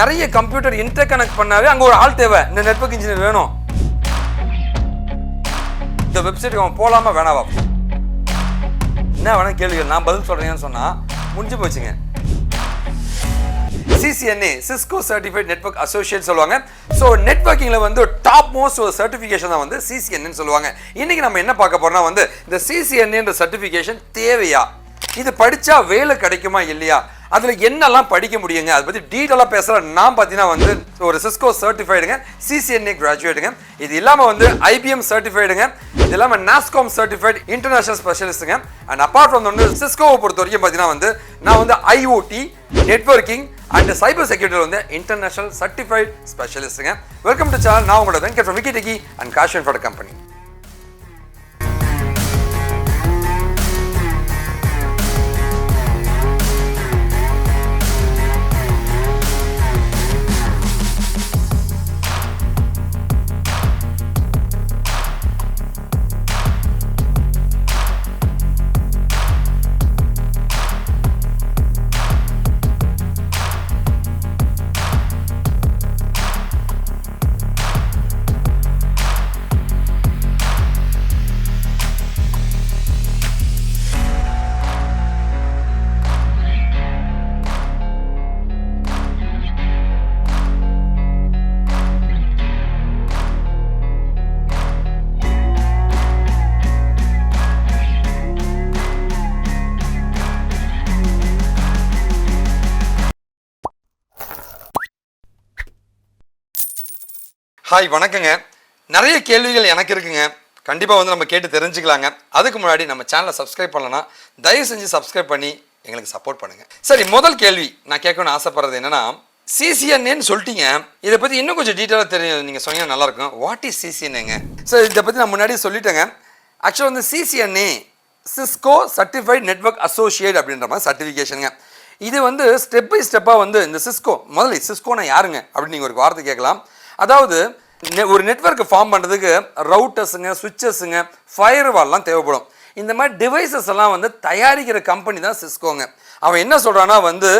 நிறைய computer inter connect பண்ணாவே அங்கே ஒரு ஆள் தேவை, இந்த நெட்வொர்க் இன்ஜினியர் வேணும். இந்த வெப்சைட்டுக்கு அவன் போகலாமா வேணாவா, என்ன வேணா கேள்விகள் நான் பதில் சொல்கிறேன்னு சொன்னால் முடிஞ்சு போச்சுங்க. CCNA Cisco Certified Network Associate சொல்லுவாங்க. ஸோ நெட்வொர்க்கிங்கில் வந்து டாப் மோஸ்ட் ஒரு சர்டிஃபிகேஷன் தான் வந்து CCNA சொல்லுவாங்க. இன்றைக்கி நம்ம என்ன பார்க்க போகிறோம்னா வந்து இந்த CCNA சர்டிஃபிகேஷன் தேவையா, இது படித்தா வேலை கிடைக்குமா இல்லையா, அதில் என்னெல்லாம் படிக்க முடியுங்க, அதை பற்றி டீட்டெயிலாக பேசுகிற நான் பார்த்தீங்கன்னா வந்து ஒரு சிஸ்கோ சர்டிஃபைடுங்க, CCNA கிராஜுவேட்டுங்க, இது இல்லாமல் வந்து IBM சர்டிஃபைடுங்க, இது இல்லாமல் NASCOM சர்டிஃபைட் இன்டர்நேஷனல் ஸ்பெஷலிஸ்ட்டுங்க. அண்ட் அப்பார்ட் ஃப்ரம் வந்து சிஸ்கோவை பொறுத்த வரைக்கும் பார்த்தீங்கன்னா வந்து நான் வந்து IoT நெட்வொர்க்கிங் அண்ட் சைபர் செக்யூரிட்டியில் வந்து இன்டர்நேஷனல் சர்டிஃபைட் ஸ்பெஷலிஸ்ட்டுங்க. Welcome to channel. நான் உங்களோட Venkat from Wikitechy and kaashiv.info company. Hi, வணக்கங்க. நிறைய கேள்விகள் எனக்கு இருக்குங்க, கண்டிப்பாக வந்து நம்ம கேட்டு தெரிஞ்சுக்கலாங்க. அதுக்கு முன்னாடி நம்ம சேனலை சப்ஸ்கிரைப் பண்ணலன்னா தயவு செஞ்சு சப்ஸ்கிரைப் பண்ணி எங்களுக்கு சப்போர்ட் பண்ணுங்கள். சரி, முதல் கேள்வி நான் கேட்கணும்னு ஆசைப்படுறது என்னென்னா, CCNAன்னு சொல்லிட்டீங்க, இதை பற்றி இன்னும் கொஞ்சம் டீட்டெயிலாக தெரியும் நீங்கள் சொன்னீங்கன்னா நல்லாயிருக்கும். What is CCNAங்க? ஸோ இதை பற்றி நான் முன்னாடி சொல்லிட்டேங்க. ஆக்சுவலாக வந்து CCNA Cisco certified network associate அப்படின்ற மாதிரி சர்டிஃபிகேஷனுங்க. இது வந்து ஸ்டெப் பை ஸ்டெப்பாக வந்து இந்த முதல்ல சிஸ்கோனா யாருங்க அப்படின்னு நீங்கள் ஒரு வார்த்தை கேட்கலாம். அதாவது ஒரு நெட்வொர்க்கை ஃபார்ம் பண்ணுறதுக்கு ரவுட்டர்ஸுங்க, சுவிட்சஸுங்க, ஃபயர்வால்லாம் தேவைப்படும். இந்த மாதிரி டிவைசஸ் எல்லாம் வந்து தயாரிக்கிற கம்பெனி தான் சிஸ்கோங்க. அவன் என்ன சொல்கிறான்னா வந்து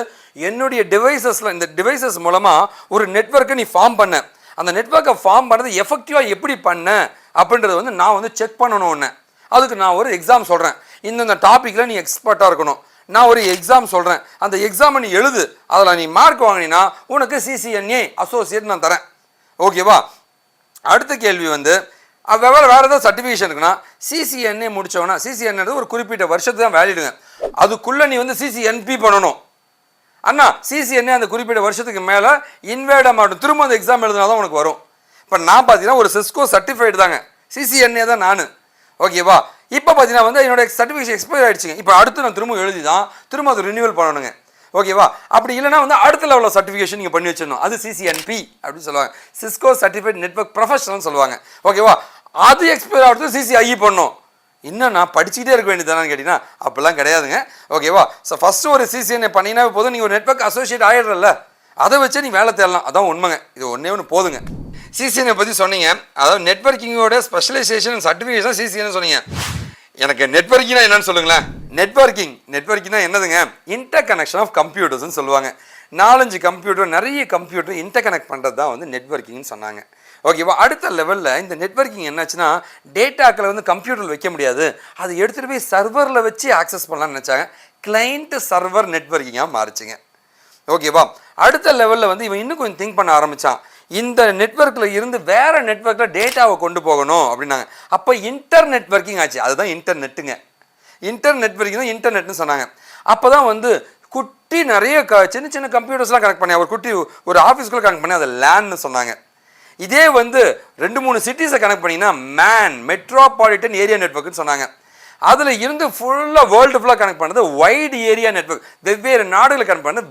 என்னுடைய டிவைசஸில் இந்த டிவைசஸ் மூலமாக ஒரு நெட்வொர்க்கை நீ ஃபார்ம் பண்ண, அந்த நெட்வொர்க்கை ஃபார்ம் பண்ணுறது எஃபெக்டிவாக எப்படி பண்ண அப்படின்றத வந்து நான் வந்து செக் பண்ணணும் ஒன்று. அதுக்கு நான் ஒரு எக்ஸாம் சொல்கிறேன், இந்த டாப்பிக்கில் நீ எக்ஸ்பர்ட்டாக இருக்கணும். நான் ஒரு எக்ஸாம் சொல்கிறேன், அந்த எக்ஸாமை நீ எழுது, அதில் நீ மார்க் வாங்கினீங்கன்னா உனக்கு CCNA அசோசியேட் நான் தரேன். ஓகேவா? அடுத்த கேள்வி வந்து வேறு ஏதாவது சர்டிஃபிகேஷன் இருக்குன்னா CCNA முடித்தவனா, CCNA ஒரு குறிப்பிட்ட வருஷத்துக்கு தான் வேலிடுங்க, அதுக்குள்ளே நீ வந்து CCNP பண்ணணும். அண்ணா CCNA அந்த குறிப்பிட்ட வருஷத்துக்கு மேலே இன்வேர்ட் மாட்டோம், திரும்ப அந்த எக்ஸாம் எழுதுனா தான் உனக்கு வரும். இப்போ நான் பார்த்தீங்கன்னா ஒரு சிஸ்கோ சர்டிஃபைடு தாங்க, CCNA தான் நான். ஓகேவா? இப்போ பார்த்தீங்கன்னா வந்து என்னோட சர்டிஃபிகேஷன் எக்ஸ்பயர் ஆகிடுச்சிங்க. இப்போ அடுத்து நான் திரும்ப எழுதி தான் திரும்ப அது ரினியூவல் பண்ணணுங்க. ஓகேவா? அப்படி இல்லைனா வந்து அடுத்த லெவலில் சர்டிஃபிகேஷன் நீங்கள் பண்ணி வச்சிடணும், அது CCNP அப்படின்னு சொல்லுவாங்க, சிஸ்கோ சர்டிஃபைட் நெட்வொர்க் ப்ரொஃபஷனல்னு சொல்லுவாங்க. ஓகேவா? அது எக்ஸ்பயர் ஆகிறது CCIE பண்ணணும். இன்னும் நான் படிச்சுக்கிட்டே இருக்க வேண்டியதானு கேட்டிங்கன்னா அப்படிலாம் கிடையாதுங்க. ஓகேவா? ஸோ ஃபஸ்ட்டு ஒரு CCNA பண்ணிங்கன்னா போதும், நீங்கள் ஒரு நெட்வொர்க் அசோசியேட் ஆகிடுறல்ல, அதை வச்சு நீ வேலை தேடலாம். அதான் உண்மைங்க, இது ஒன்று போதுங்க. CCNA பற்றி சொன்னீங்க, அதாவது நெட்வொர்க்கிங்கோட ஸ்பெஷலைசேஷன் சர்டிஃபிகேஷன் CCNA சொன்னீங்க. எனக்கு நெட்வொர்க்கிங்னா என்னன்னு சொல்லுங்களேன். நெட்வொர்க்கிங்னா என்னதுங்க? இன்டர் கனெக்ஷன் ஆஃப் கம்ப்யூட்டர்ஸ்ன்னு சொல்லுவாங்க. 4-5 கம்ப்யூட்டர், நிறைய கம்ப்யூட்டர் இன்டர் கனெக்ட் பண்ணுறது தான் வந்து நெட்வொர்க்கிங்னு சொன்னாங்க. ஓகேவா? அடுத்த லெவலில் இந்த நெட்வொர்க்கிங் என்னாச்சுன்னா, டேட்டாக்களை வந்து கம்ப்யூட்டரில் வைக்க முடியாது, அதை எடுத்துகிட்டு போய் சர்வரில் வச்சு ஆக்சஸ் பண்ணலாம்னு நினச்சாங்க. கிளைண்ட் சர்வர் நெட்வொர்க்கிங்காக மாறிச்சுங்க. ஓகேவா? அடுத்த லெவலில் வந்து இவன் இன்னும் கொஞ்சம் திங்க் பண்ண ஆரம்பித்தான், இந்த நெட்வொர்க்கில் இருந்து வேறு நெட்வொர்க்கில் டேட்டாவை கொண்டு போகணும் அப்படின்னாங்க. அப்போ இன்டர் நெட்வொர்க்கிங் ஆச்சு, அதுதான் இன்டர்நெட்டுங்க. இன்டர் நெட்வொர்க்கிங் தான் இன்டர்நெட்னு சொன்னாங்க. அப்போ தான் வந்து குட்டி நிறைய சின்ன சின்ன கம்ப்யூட்டர்ஸ்லாம் கனெக்ட் பண்ணி, ஒரு ஆஃபீஸ்க்குள்ளே கனெக்ட் பண்ணி அதை லேன்னு சொன்னாங்க. இதே வந்து 2-3 சிட்டிஸை கனெக்ட் பண்ணிங்கன்னா மெட்ரோபாலிட்டன் ஏரியா நெட்வொர்க்குன்னு சொன்னாங்க. அதில் இருந்து ஃபுல்லாக வேர்ல்டு ஃபுல்லாக கனெக்ட் பண்ணது வைட் ஏரியா நெட்வொர்க், வெவ்வேறு நாடுகளை கனெக்ட் பண்ணது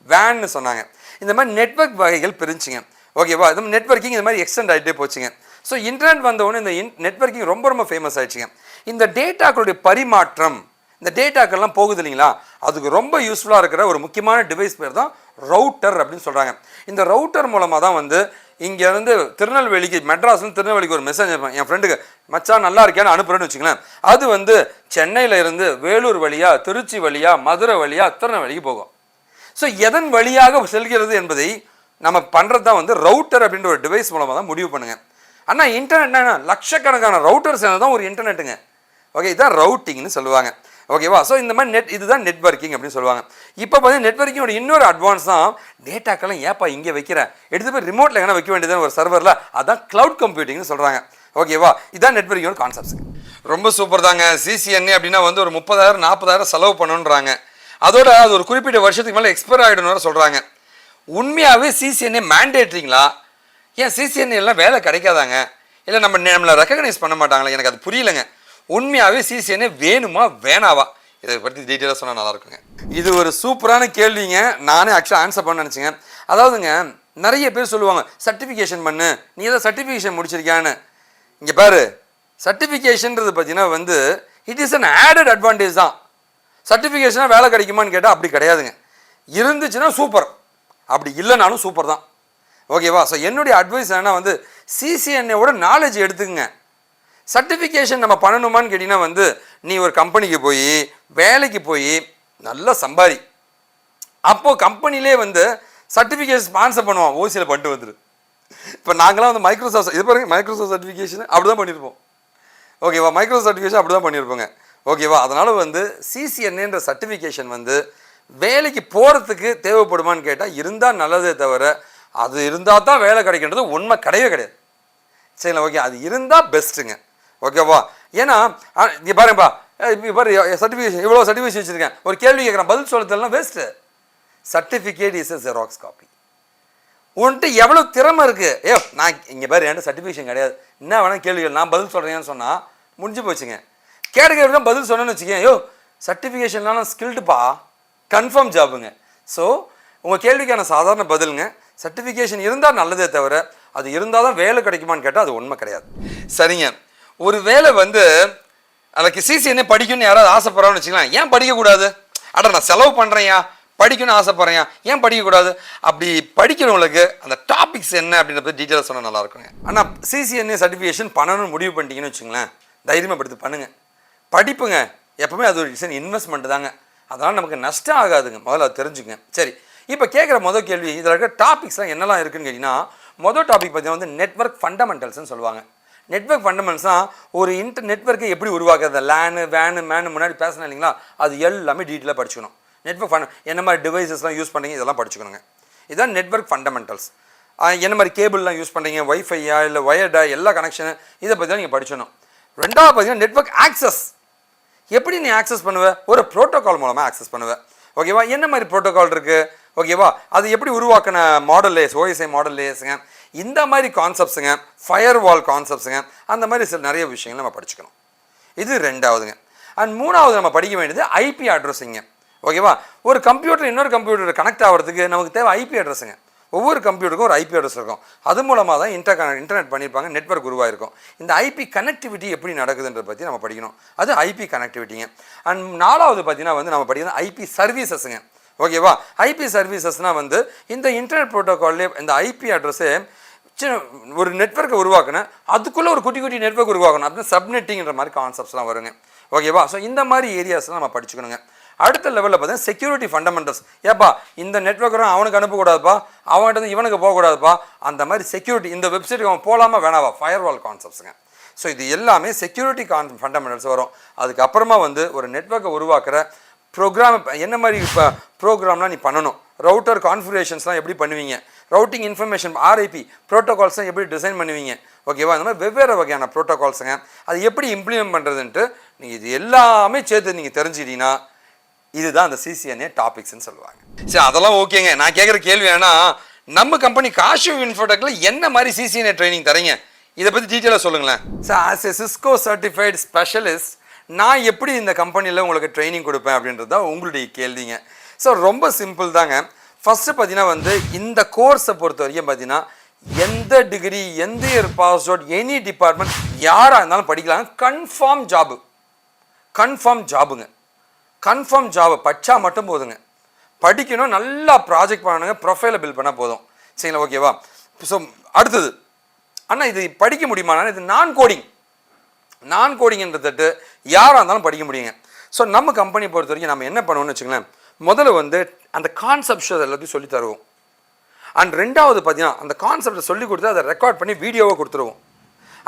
வேன்னு சொன்னாங்க. இந்த மாதிரி நெட்வொர்க் வகைகள் பிரிஞ்சுங்க. ஓகேவா? இது நெட்வொர்க்கிங் இந்த மாதிரி எக்ஸ்டெண்ட் ஆகிட்டே போச்சுங்க. ஸோ இன்டர்நெட் வந்தவொடனே இந்த நெட்வொர்க்கிங் ரொம்ப ரொம்ப ஃபேமஸ் ஆகிடுச்சுங்க. இந்த டேட்டாக்களுடைய பரிமாற்றம், இந்த டேட்டாக்கள்லாம் போகுது இல்லைங்களா, அதுக்கு ரொம்ப யூஸ்ஃபுல்லாக இருக்கிற ஒரு முக்கியமான டிவைஸ் பேர் தான் ரவுட்டர் அப்படின்னு சொல்கிறாங்க. இந்த ரவுட்டர் மூலமாக தான் வந்து இங்கேருந்து திருநெல்வேலிக்கு, மெட்ராஸ்லேருந்து திருநெல்வேலிக்கு ஒரு மெசேஜ் என் ஃப்ரெண்டுக்கு மச்சான் நல்லா இருக்கியான்னு அனுப்புகிறேன்னு வச்சுங்களேன். அது வந்து சென்னையில் இருந்து வேலூர் வழியாக, திருச்சி வழியாக, மதுரை வழியாக, திருநெல்வேலிக்கு போகும். ஸோ எதன் வழியாக செல்கிறது என்பதை நம்ம பண்ணுறது தான் வந்து ரவுட்டர் அப்படின்ற ஒரு டிவைஸ் மூலமாக தான் முடிவு பண்ணுங்க. ஆனால் இன்டர்நெட்னா லட்சக்கணக்கான ரவுட்டர்ஸ் தான் ஒரு இன்டர்நெட்டுங்க. ஓகே, இதுதான் ரவுட்டிங்னு சொல்லுவாங்க. ஓகேவா? ஸோ இந்த மாதிரி இதுதான் நெட்வொர்க்கிங் அப்படின்னு சொல்லுவாங்க. இப்போ பார்த்தீங்கன்னா நெட்வொர்க்கிங்கோட இன்னொரு அட்வான்ஸ் தான் டேட்டாக்கெல்லாம் ஏப்பா இங்கே வைக்கிறேன், எடுத்து போய் ரிமோட்டில் எங்கன்னா வைக்க வேண்டியது ஒரு சர்வரில், அதான் கிளவுட் கம்ப்யூட்டிங்னு சொல்கிறாங்க. ஓகேவா? இதுதான் நெட்வொர்க்கிங்கோட கான்செப்ட்ஸ். ரொம்ப சூப்பர் தாங்க. CCNA அப்படின்னா வந்து ஒரு 30,000 40,000 செலவு பண்ணுன்றாங்க. அதோட அது ஒரு குறிப்பிட்ட வருஷத்துக்கு மேலே எக்ஸ்பயர் ஆகிடும்னு சொல்கிறாங்க. உண்மையாகவே CCNA மேண்டேட்ரிங்களா? ஏன் CCNA எல்லாம் வேலை கிடைக்காதாங்க? இல்லை நம்மளை ரெக்கக்னைஸ் பண்ண மாட்டாங்களா? எனக்கு அது புரியலைங்க. உண்மையாகவே CCNA வேணுமா வேணாவா? இதை பற்றி டீட்டெயிலாக சொன்னால் நல்லா இருக்குங்க. இது ஒரு சூப்பரான கேள்விங்க. நானே ஆக்சுவலாக ஆன்சர் பண்ண நினச்சிங்க. அதாவதுங்க, நிறைய பேர் சொல்லுவாங்க சர்டிஃபிகேஷன் பண்ணு, நீ ஏதாவது சர்டிஃபிகேஷன் முடிச்சிருக்கியான்னு. இங்கே பாரு, சர்டிஃபிகேஷன்றது பார்த்தீங்கன்னா வந்து it is an added advantage தான். சர்டிஃபிகேஷனாக வேலை கிடைக்குமான்னு கேட்டால் அப்படி கிடையாதுங்க. இருந்துச்சுன்னா சூப்பர், அப்படி இல்லைனாலும் சூப்பர் தான். ஓகேவா? ஸோ என்னுடைய அட்வைஸ் என்னன்னா வந்து CCNAவோட நாலேஜ் எடுத்துக்கங்க. சர்டிஃபிகேஷன் நம்ம பண்ணணுமான்னு கேட்டிங்கன்னா வந்து நீ ஒரு கம்பெனிக்கு போய் வேலைக்கு போய் நல்லா சம்பாதி, அப்போது கம்பெனிலே வந்து சர்டிஃபிகேஷன் ஸ்பான்சர் பண்ணுவான், ஓசியில் பண்ணிட்டு வந்துடு. இப்போ நாங்களாம் வந்து மைக்ரோசாஃப்ட் இது பாருங்க, மைக்ரோசாஃப்ட் சர்டிஃபிகேஷன் அப்படி தான் பண்ணியிருப்போம். ஓகேவா? மைக்ரோசாஃப்ட் சர்டிஃபிகேஷன் அப்படி தான் பண்ணியிருப்போங்க. ஓகேவா? அதனால் வந்து CCNAன்ற சர்டிஃபிகேஷன் வந்து வேலைக்கு போகிறதுக்கு தேவைப்படுமான்னு கேட்டால் இருந்தால் நல்லதே தவிர அது இருந்தால் தான் வேலை கிடைக்கின்றது உண்மை கிடையவே கிடையாது. சரிங்களா? ஓகே, அது இருந்தால் பெஸ்ட்டுங்க. ஓகேவா? ஏன்னா இங்கே பாருங்கப்பா, இப்போ பாரு சர்டிஃபிகேஷன் இவ்வளோ சர்டிஃபிகேஷன் வச்சுருக்கேன், ஒரு கேள்வி கேட்குறேன், பதில் சொல்லத்தெல்லாம் waste. Certificate is a xerox copy. உன்ட்டு எவ்வளோ திறமை இருக்குது, நான் இங்கே பாரு என்கிட்ட சர்டிஃபிகேஷன் கிடையாது, என்ன வேணால் கேள்விகள் நான் பதில் சொல்கிறேன்னு சொன்னால் முடிஞ்சு போச்சுங்க. கேட்க பதில் சொன்னேன்னு வச்சுக்கேன், சர்டிஃபிகேஷன்லாம் ஸ்கில்டுப்பா, கன்ஃபார்ம் ஜாபுங்க. ஸோ உங்கள் கேள்விக்கான சாதாரண பதிலுங்க, சர்டிஃபிகேஷன் இருந்தால் நல்லதே தவிர அது இருந்தால் தான் வேலை கிடைக்குமான்னு கேட்டால் அது உண்மை கிடையாது. சரிங்க, ஒரு வேலை வந்து அதுக்கு CCNA படிக்கணும்னு யாராவது ஆசைப்படுறான்னு வச்சுக்கலாம், ஏன் படிக்கக்கூடாது? நான் செலவு பண்ணுறேன்யா, படிக்கணும்னு ஆசைப்படுறேன், ஏன் படிக்கக்கூடாது? அப்படி படிக்கிறவங்களுக்கு அந்த டாபிக்ஸ் என்ன அப்படின்றத டீட்டெயிலாக சொன்னால் நல்லா இருக்குங்க. ஆனால் CCNA சர்டிஃபிகேஷன் பண்ணணும்னு முடிவு பண்ணிட்டீங்கன்னு வச்சுங்களேன், தைரியமாக படுத்து பண்ணுங்கள். படிப்புங்க எப்பவுமே அது ஒரு இன்வெஸ்ட்மெண்ட் தாங்க, அதனால் நமக்கு நஷ்டம் ஆகாதுங்க. முதல்ல அது தெரிஞ்சுக்கங்க. சரி, இப்போ கேட்குற முதல் கேள்வி, இதில் இருக்க டாபிக்ஸ்லாம் என்னெல்லாம் இருக்குன்னு கேட்டிங்கன்னா, மொதல் டாபிக் பார்த்தீங்கன்னா வந்து நெட்வொர்க் ஃபண்டமெண்டல்ஸ்னு சொல்லுவாங்க. நெட்வொர்க் ஃபண்டமெண்டல்ஸ்னால் ஒரு நெட்வொர்க்கை எப்படி உருவாக்குறது, லேனு வேனு மேனு முன்னாடி பேசினா இல்லைங்களா, அது எல்லாமே டீட்டெயிலாக படிச்சுக்கணும். நெட்வொர்க் என்ன மாதிரி டிவைசஸ்லாம் யூஸ் பண்ணுறீங்க இதெல்லாம் படிச்சுக்கணுங்க. இதுதான் நெட்வொர்க் ஃபண்டமெண்டல்ஸ். என்ன மாதிரி கேபிள்லாம் யூஸ் பண்ணுறீங்க, வைஃபையா இல்லை ஒயர்டா, எல்லா கனெக்ஷனு, இதை பற்றி தான் நீங்கள் படிச்சணும். ரெண்டாவது பார்த்தீங்கன்னா நெட்வொர்க் ஆக்சஸ். எப்படி நீ ஆக்சஸ் பண்ணுவேன்? ஒரு ப்ரோட்டோகால் மூலமாக ஆக்சஸ் பண்ணுவேன். ஓகேவா? என்ன மாதிரி ப்ரோட்டோகால் இருக்குது? ஓகேவா? அது எப்படி உருவாக்கின மாடல் லேயர்ஸ், OSI மாடல் லேயர்ஸுங்க, இந்த மாதிரி கான்செப்ட்ஸுங்க, ஃபயர் வால் கான்செப்ட்ஸுங்க, அந்த மாதிரி சில நிறைய விஷயங்கள் நம்ம படிச்சுக்கணும். இது ரெண்டாவதுங்க. அண்ட் மூணாவது நம்ம படிக்க வேண்டியது IP அட்ரஸிங்க. ஓகேவா? ஒரு கம்ப்யூட்டர் இன்னொரு கம்ப்யூட்டர் கனெக்ட் ஆகிறதுக்கு நமக்கு தேவை IP அட்ரஸுங்க. ஒவ்வொரு கம்ப்யூட்டருக்கும் ஒரு IP அட்ரஸ் இருக்கும். அது மூலமாக தான் இன்டர்நெட் பண்ணியிருப்பாங்க, நெட்வொர்க் உருவாயிருக்கும். இந்த IP கனெக்டிவிட்டி எப்படி நடக்குதுன்றதை பற்றி நம்ம படிக்கணும். அது IP கனெக்டிவிட்டிங்க. அண்ட் நாலாவது பார்த்தீங்கன்னா வந்து நம்ம படிக்கிறது IP சர்வீசஸுங்க. ஓகேவா? IP சர்வீசஸ்னால் வந்து இந்த இன்டர்நெட் ப்ரோட்டோகால்லே இந்த IP அட்ரஸு ஒரு நெட்வொர்க்கை உருவாக்கணும், அதுக்குள்ளே ஒரு குட்டி குட்டி நெட்வொர்க் உருவாக்கணும், அப்படின்னு சப்நெட்டிங்கிற மாதிரி கான்செப்ட்ஸ்லாம் வருங்க. ஓகேவா? ஸோ இந்த மாதிரி ஏரியாஸ்லாம் நம்ம படிச்சுக்கணுங்க. அடுத்த லெவலில் பார்த்தீங்கன்னா செக்யூரிட்டி ஃபண்டமெண்டல்ஸ். ஏப்பா இந்த நெட்வொர்க்கரும் அவனுக்கு அனுப்பக்கூடாதுப்பா, அவன்கிட்ட இவனுக்கு போகக்கூடாதுப்பா, அந்த மாதிரி செக்யூரிட்டி இந்த வெப்சைட்டுக்கு அவன் போகலாமா வேணாவா, ஃபயர் வால் கான்செப்ட்ஸுங்க. ஸோ இது எல்லாமே செக்யூரிட்டி ஃபண்டமெண்டல்ஸ் வரும். அதுக்கப்புறமா வந்து ஒரு நெட்வொர்க்கை உருவாக்குற ப்ரோக்ராம் என்ன மாதிரி இப்போ ப்ரோக்ராம்லாம் நீ பண்ணணும், ரவுட்டர் கான்ஃபிகரேஷன்ஸ்லாம் எப்படி பண்ணுவீங்க, ரவுட்டிங் இன்ஃபர்மேஷன் RIP ப்ரோட்டோகால்ஸ்லாம் எப்படி டிசைன் பண்ணுவீங்க. ஓகேவா? இந்த மாதிரி வெவ்வேறு வகையான ப்ரோட்டோகால்ஸுங்க, அது எப்படி இம்ப்ளிமெண்ட் பண்ணுறதுன்ட்டு நீங்கள் இது எல்லாமே சேர்த்து நீங்கள் தெரிஞ்சுக்கிட்டீங்கன்னா இதுதான் அந்த CCNA டாபிக்ஸ்ன்னு சொல்லுவாங்க. சரி, அதெல்லாம் ஓகேங்க. நான் கேட்குற கேள்வி ஏன்னா, நம்ம கம்பெனி காஷிவ் இன்ஃபோடெக்ல என்ன மாதிரி CCNA ட்ரைனிங் தரீங்க, இதை பற்றி டீட்டெயிலாக சொல்லுங்களேன். Sir, as a Cisco Certified specialist நான் எப்படி இந்த கம்பெனியில் உங்களுக்கு ட்ரைனிங் கொடுப்பேன் அப்படின்றது தான் உங்களுடைய கேள்விங்க. ஸோ ரொம்ப சிம்பிள் தாங்க. ஃபஸ்ட்டு பார்த்தீங்கன்னா வந்து இந்த கோர்ஸை பொறுத்த வரைக்கும் பார்த்தீங்கன்னா எந்த டிகிரி, எந்த year pass out, any department யாராக இருந்தாலும் படிக்கலாம். கன்ஃபார்ம் ஜாபுங்க. கன்ஃபார்ம் ஜாபை படித்தா மட்டும் போதுங்க. படிக்கணும், நல்லா ப்ராஜெக்ட் பண்ணணுங்க, ப்ரொஃபைலை பில்ட் பண்ணால் போதும். சரிங்களா? ஓகேவா? ஸோ அடுத்தது, ஆனால் இது படிக்க முடியுமானா, இது நான் கோடிங்ன்றதுட்டு யாராக இருந்தாலும் படிக்க முடியுங்க. ஸோ நம்ம கம்பெனி பொறுத்த வரைக்கும் நம்ம என்ன பண்ணுவோம்னு வச்சுங்களேன், முதல்ல வந்து அந்த கான்செப்ட்ஸ் எல்லாத்தையும் சொல்லி தருவோம். அண்ட் ரெண்டாவது பார்த்தீங்கன்னா அந்த கான்செப்டை சொல்லி கொடுத்து அதை ரெக்கார்ட் பண்ணி வீடியோவை கொடுத்துருவோம்.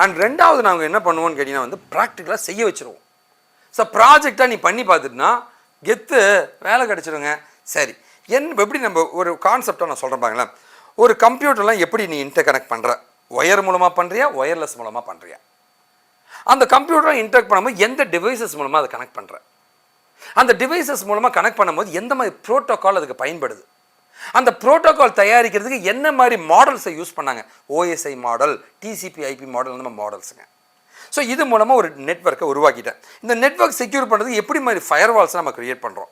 அண்ட் ரெண்டாவது நாங்கள் என்ன பண்ணுவோம்னு கேட்டிங்கன்னா வந்து ப்ராக்டிக்கலாக செய்ய வச்சுருவோம். ஸோ ப்ராஜெக்டாக நீ பண்ணி பார்த்துட்டுனா கெத்து வேலை கிடச்சிடுங்க. சரி, எப்படி நம்ம ஒரு கான்செப்டாக நான் சொல்கிறேன் பாருங்களேன். ஒரு கம்ப்யூட்டர்லாம் எப்படி நீ இன்டர் கனெக்ட் பண்ணுற? ஒயர் மூலமாக பண்ணுறியா, ஒயர்லெஸ் மூலமாக பண்ணுறியா? அந்த கம்ப்யூட்டரை இன்டர்க் பண்ணும்போது எந்த டிவைசஸ் மூலமாக அதை கனெக்ட் பண்ணுற? அந்த டிவைசஸ் மூலமாக கனெக்ட் பண்ணும்போது எந்த மாதிரி ப்ரோட்டோக்கால் அதுக்கு பயன்படுது? அந்த ப்ரோட்டோக்கால் தயாரிக்கிறதுக்கு என்ன மாதிரி மாடல்ஸை யூஸ் பண்ணாங்க? OSI model, TCP IP model, நம்ம மாடல்ஸுங்க. ஸோ இது மூலமாக ஒரு நெட்வொர்க்கை உருவாக்கிட்டேன். இந்த நெட்வொர்க் செக்யூர் பண்ணுறதுக்கு எப்படி மாதிரி ஃபயர்வால்ஸ் நம்ம க்ரியேட் பண்ணுறோம்.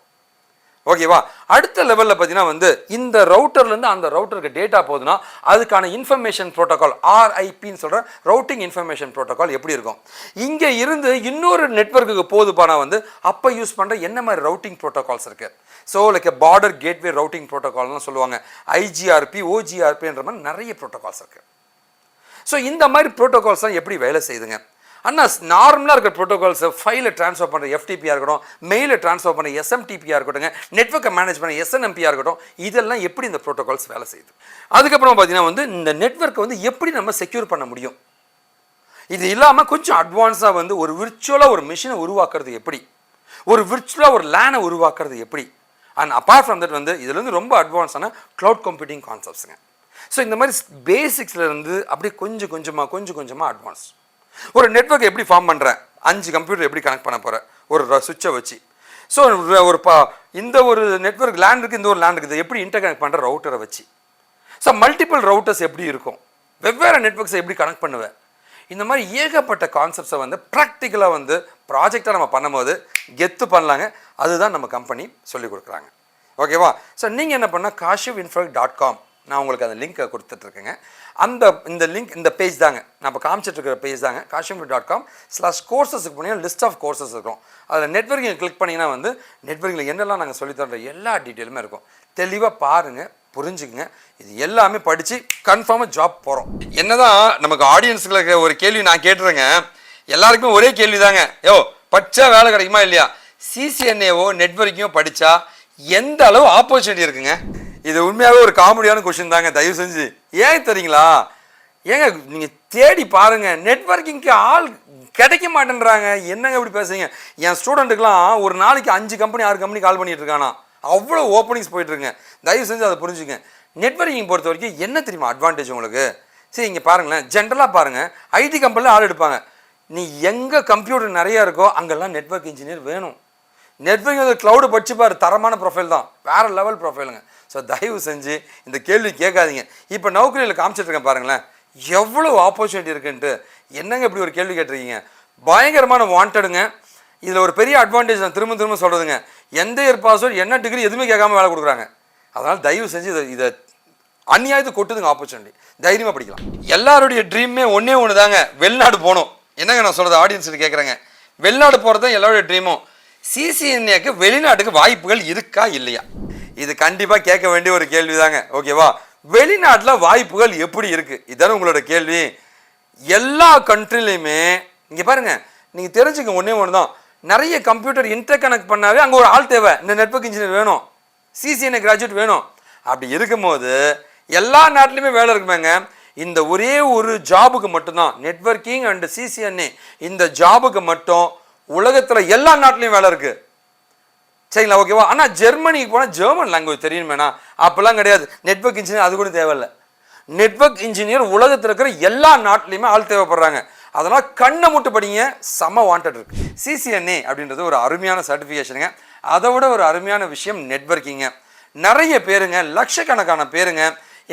ஓகேவா? அடுத்த லெவலில் பார்த்தீங்கன்னா வந்து இந்த ரவுட்டர்லேருந்து அந்த ரவுட்டருக்கு டேட்டா போகுதுன்னா அதுக்கான இன்ஃபர்மேஷன் ப்ரோட்டோக்கால், ஆர்ஐபின்னு சொல்கிற ரவுட்டிங் இன்ஃபர்மேஷன் ப்ரோட்டோக்கால் எப்படி இருக்கும்? இங்கே இருந்து இன்னொரு நெட்வொர்க்குக்கு போகுதுப்பானா வந்து அப்போ யூஸ் பண்ணுற என்ன மாதிரி ரவுட்டிங் ப்ரோட்டோக்கால்ஸ் இருக்குது? So like border gateway routing ப்ரோட்டோக்கால்னு சொல்லுவாங்க. ஐஜிஆர்பி, ஓஜிஆர்பின்ற மாதிரி நிறைய ப்ரோட்டோக்கால்ஸ் இருக்குது. ஸோ இந்த மாதிரி ப்ரோட்டோக்கால்ஸ்லாம் எப்படி வேலை செய்யுதுங்க? ஆனால் நார்மலாக இருக்கிற ப்ரோட்டோகால்ஸை ஃபைலை ட்ரான்ஸ்ஃபர் பண்ணுற எஃப்டிபியாக இருக்கட்டும், மெயிலை ட்ரான்ஸ்ஃபர் பண்ணுற எஸ்எம்டிபியாக இருக்கட்டும், நெட்வொர்க்கை மேனேஜ் பண்ண எஸ்என்எம்பியாக இருக்கட்டும், இதெல்லாம் எப்படி இந்த ப்ரோட்டோகால்ஸ் வேலை செய்யுது? அதுக்கப்புறம் பார்த்தீங்கன்னா வந்து இந்த நெட்வொர்க்கை வந்து எப்படி நம்ம செக்யூர் பண்ண முடியும்? இது இல்லாமல் கொஞ்சம் அட்வான்ஸாக வந்து ஒரு விர்ச்சுவலாக ஒரு மிஷினை உருவாக்குறது எப்படி, ஒரு விர்ச்சுவலாக ஒரு லேனை உருவாக்குறது எப்படி, அண்ட் அப்பார்ட் ஃப்ரம் தட் வந்து இதுலேருந்து ரொம்ப அட்வான்ஸான க்ளவுட் கம்ப்யூட்டிங் கான்செப்ட்ஸுங்க. ஸோ இந்த மாதிரி பேசிக்ஸ்லேருந்து அப்படியே கொஞ்சம் கொஞ்சமாக அட்வான்ஸ். ஒரு நெட்வொர்க் எப்படி ஃபார்ம் பண்ணுறேன், 5 கம்ப்யூட்டர் எப்படி கனெக்ட் பண்ண போகிறேன் ஒரு சுவிட்சை வச்சு. ஸோ ஒரு இந்த ஒரு நெட்வொர்க் லேண்ட் இருக்குது, இந்த ஒரு லேண்ட் இருக்குது, எப்படி இன்டர் கனெக்ட் பண்ணுற ரவுட்டரை வச்சு. ஸோ மல்டிபிள் ரவுட்டர்ஸ் எப்படி இருக்கும், வெவ்வேறு நெட்வொர்க்ஸை எப்படி கனெக்ட் பண்ணுவேன், இந்த மாதிரி ஏகப்பட்ட கான்செப்ட்ஸை வந்து ப்ராக்டிக்கலாக வந்து ப்ராஜெக்டாக நம்ம பண்ணும்போது கெத்து பண்ணலாங்க. அதுதான் நம்ம கம்பெனி சொல்லிக் கொடுக்குறாங்க. ஓகேவா? ஸோ நீங்கள் என்ன பண்ணால் kaashiv.info.com நான் உங்களுக்கு அந்த லிங்க்கை கொடுத்துட்ருக்கேங்க. இந்த லிங்க் இந்த பேஜ் தாங்க, நான் இப்போ காமிச்சிட்ருக்கிற பேஜ் தாங்க. kaashiv.com/courses போனீங்கன்னா லிஸ்ட் ஆஃப் கோர்சஸ் இருக்கும். அதில் நெட்வொர்க்கிங் கிளிக் பண்ணிங்கன்னா வந்து நெட்வொர்க்கில் என்னெல்லாம் நாங்கள் சொல்லித்தர எல்லா டீட்டெயிலுமே இருக்கும். தெளிவாக பாருங்கள், புரிஞ்சுக்குங்க. இது எல்லாமே படித்து கன்ஃபார்மாக ஜாப் போகிறோம். என்னதான் நமக்கு ஆடியன்ஸுக்கு ஒரு கேள்வி நான் கேட்டுறேங்க. எல்லாருக்குமே ஒரே கேள்வி தாங்க, படித்தா வேலை கிடைக்குமா இல்லையா? சிசிஎன்ஏவோ நெட்வொர்க்கிங்கோ படித்தா எந்த அளவு ஆப்பர்ச்சுனிட்டி இருக்குங்க? இது உண்மையாகவே ஒரு காமெடியான கொஷின் தாங்க. தயவு செஞ்சு ஏன் தெரியுங்களா? ஏங்க நீங்கள் தேடி பாருங்கள், நெட்வொர்க்கிங்க்கு ஆள் கிடைக்க மாட்டேன்றாங்க. என்னங்க இப்படி பேசுறீங்க? என் ஸ்டூடெண்ட்டுக்கெலாம் ஒரு நாளைக்கு 5 கம்பெனி 6 கம்பெனி கால் பண்ணிட்டு இருக்கானா, அவ்வளோ ஓப்பனிங்ஸ் போயிட்டுருங்க. தயவு செஞ்சு அதை புரிஞ்சுங்க. நெட்வொர்க்கிங் பொறுத்த வரைக்கும் என்ன தெரியுமா அட்வான்டேஜ் உங்களுக்கு? சரி, இங்கே பாருங்களேன், ஜென்ரலாக பாருங்கள், ஐடி கம்பெனியில் ஆள் எடுப்பாங்க. நீ எங்கே கம்ப்யூட்டர் நிறையா இருக்கோ அங்கெல்லாம் நெட்வொர்க் இன்ஜினியர் வேணும். நெட்வொர்க்கிங் க்ளவுடு படிச்சுப்பார், தரமான ப்ரொஃபைல் தான், வேறு லெவல் ப்ரொஃபைலுங்க. ஸோ தயவு செஞ்சு இந்த கேள்வி கேட்காதீங்க. இப்போ நௌக்கரியில் காமிச்சிட்ருக்கேன் பாருங்களேன், எவ்வளோ ஆப்பர்ச்சுனிட்டி இருக்குன்ட்டு. என்னங்க இப்படி ஒரு கேள்வி கேட்டிருக்கீங்க? பயங்கரமான வாண்டடுங்க. இதில் ஒரு பெரிய அட்வான்டேஜ் நான் திரும்ப சொல்கிறதுங்க, எந்த இயர் பாஸ்வேர்டு என்ன டிகிரி எதுவுமே கேட்காம வேலை கொடுக்குறாங்க. அதனால் தயவு செஞ்சு இதை அநியாயத்து கொட்டுதுங்க ஆப்பர்ச்சுனிட்டி. தைரியமாக படிக்கலாம். எல்லாருடைய ட்ரீமே ஒன்று தாங்க, வெளிநாடு போகணும். என்னங்க நான் சொல்கிறது ஆடியன்ஸுக்கு கேட்குறேங்க, வெளிநாடு போகிறது தான் எல்லாருடைய ட்ரீமும். சிசிஎன்ஏக்கு வெளிநாட்டுக்கு வாய்ப்புகள் இருக்கா இல்லையா? இது கண்டிப்பாக கேட்க வேண்டிய ஒரு கேள்வி தாங்க. ஓகேவா? வெளிநாட்டில் வாய்ப்புகள் எப்படி இருக்குது, இதான உங்களோட கேள்வி. எல்லா கண்ட்ரிலையுமே இங்கே பாருங்கள், நீங்கள் தெரிஞ்சுக்க ஒன்று தான், நிறைய கம்ப்யூட்டர் இன்டர் கனெக்ட் பண்ணாவே அங்கே ஒரு ஆள் தேவை. இந்த நெட்வொர்க் இன்ஜினியர் வேணும், சிசிஎன்ஏ கிராஜுவேட் வேணும். அப்படி இருக்கும்போது எல்லா நாட்டிலையுமே வேலை இருக்குமேங்க. இந்த ஒரே ஒரு ஜாபுக்கு மட்டும்தான், நெட்வொர்க்கிங் அண்ட் சிசிஎன்ஏ, இந்த ஜாபுக்கு மட்டும் உலகத்தில் எல்லா நாட்டிலையும் வேலை இருக்குது. சரிங்களா? ஓகேவா? ஆனால் ஜெர்மனிக்கு போனால் ஜெர்மன் லாங்குவேஜ் தெரியணுமேனா? அப்போல்லாம் கிடையாது. நெட்வொர்க் இன்ஜினியர் அது கூட தேவையில்லை. நெட்வொர்க் இன்ஜினியர் உலகத்தில் இருக்கிற எல்லா நாட்டிலையுமே ஆள் தேவைப்படுறாங்க. அதனால் கண்ணை மூட்டு படிங்க, செம வாண்டட் இருக்கு. சிசிஎன்ஏ அப்படின்றது ஒரு அருமையான சர்டிஃபிகேஷனுங்க. அதை விட ஒரு அருமையான விஷயம் நெட்வொர்க்கிங்க. நிறைய பேருங்க, லட்சக்கணக்கான பேருங்க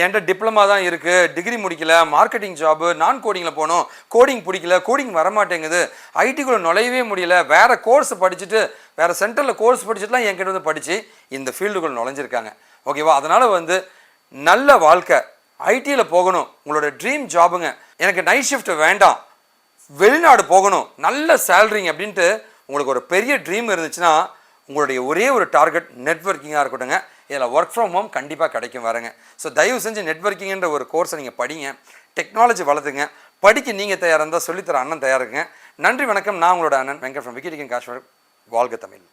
என்கிட்ட டிப்ளமா தான் இருக்குது, டிகிரி முடிக்கல, மார்க்கெட்டிங் ஜாபு, நான் கோடிங்கில் போகணும், கோடிங் பிடிக்கல, கோடிங் வரமாட்டேங்குது, ஐடிக்குள்ளே நுழையவே முடியல, வேறு கோர்ஸ் படிச்சுட்டு வேறு சென்டரில் கோர்ஸ் படிச்சுட்டுலாம் என்கிட்ட வந்து படித்து இந்த ஃபீல்டுக்குள்ளே நுழைஞ்சிருக்காங்க. ஓகேவா? அதனால் வந்து நல்ல வாழ்க்கை, ஐடியில் போகணும், உங்களோட ட்ரீம் ஜாபுங்க, எனக்கு நைட் ஷிஃப்ட் வேண்டாம், வெளிநாடு போகணும், நல்ல சேலரிங்க அப்படின்ட்டு உங்களுக்கு ஒரு பெரிய ட்ரீம் இருந்துச்சுன்னா உங்களுடைய ஒரே ஒரு டார்கெட் நெட்வொர்க்கிங்காக இருக்கட்டுங்க. இதில் ஒர்க் ஃப்ரம் ஹோம் கண்டிப்பாக கிடைக்கும் வரங்க. ஸோ தயவு செஞ்சு நெட்வொர்க்கிங்கிற ஒரு கோர்ஸை நீங்கள் படிங்க, டெக்னாலஜி வளர்த்துங்க. படிக்க நீங்கள் தயாராக இருந்தால் சொல்லித்தர அண்ணன் தயாராகுங்க. நன்றி, வணக்கம். நான் உங்களோட அண்ணன் வெங்கட் ஃப்ரம் விக்கிடிகன் காஷ்மீர். வாழ்க தமிழ்.